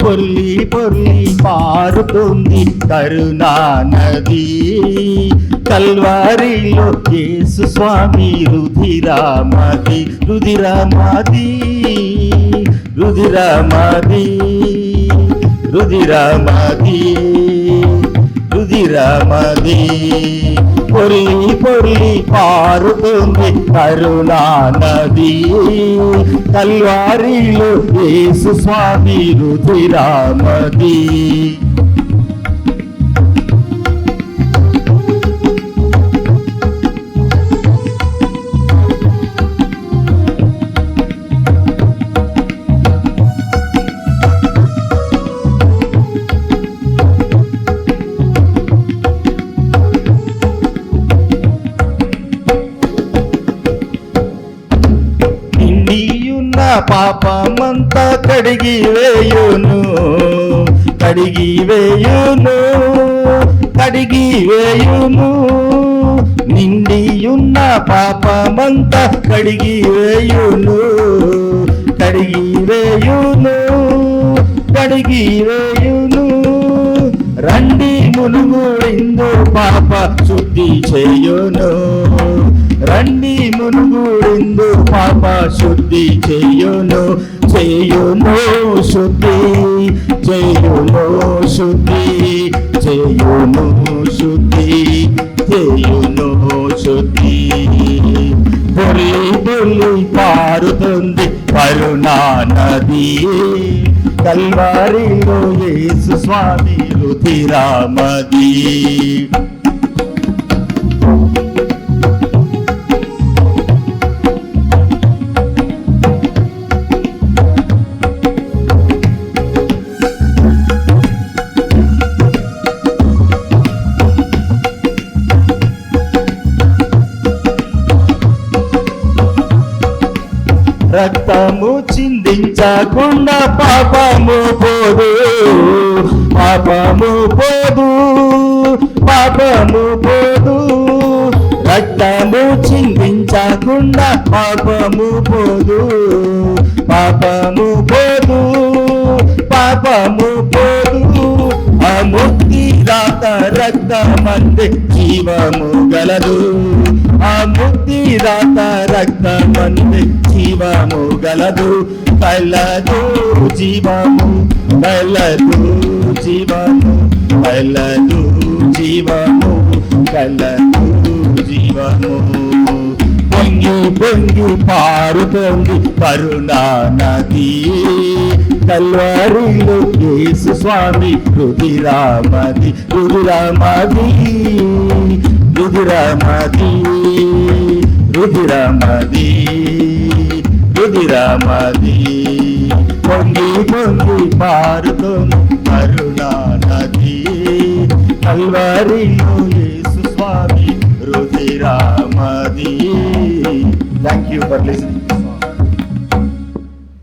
పొర్లి పొర్లి పారుతుంది కరుణా నది. కల్వారిలో యేసు స్వామి రుధిరమది, రుధిరమది, రుధిరమది, రుధిరమది, రుధిరమది. పొర్లి పొర్లి పారుతుంది కరుణా నది. కల్వారిలో యేసు స్వామి రుధిరమది. పాపమంతా కడిగి వేయును, కడిగి వేయును, కడిగి వేయును. నిండియున్న పాపమంతా కడిగి వేయును, కడిగి వేయును, కడిగి వేయును. రండి మునుగుడిందు పాప శుద్ధి చేయును, రండి మునుగుడిందు పాప శుద్ధి చేయును, చేయును శుద్ధి, చేయును శుద్ధి, చేయును శుద్ధి, చేయును శుద్ధి. పొర్లి పొర్లి పారుతుంది కరుణా నది. కల్వారిలో యేసు స్వామి రుధిరమది. రక్తము చిందించకుండా పాపము పోదు, పాపము పోదు, పాపము పోదు. రక్తము చిందించకుండా పాపము పోదు, పాపము పోదు, పాపము పోదు. ఆ ముక్తి దాత రక్తమందే జీవము గలదు, ఆ ముక్తి దాత రక్తమందే జీవము గలదు. కలదు జీవము, కలదు జీవము, కలదు జీవము, కలదు జీవము. పొంగి పొంగి పారుతుంది కరుణా నది. కల్వారిలో యేసు స్వామి రుధిరమది, రుధిరమది, రుధిరమది, రుధిరమది, రుధిరమది. పొంగి పొంగి పారుతుంది కరుణా నది. కల్వారిలో యేసు స్వామి రుధిరమది. Thank you for listening.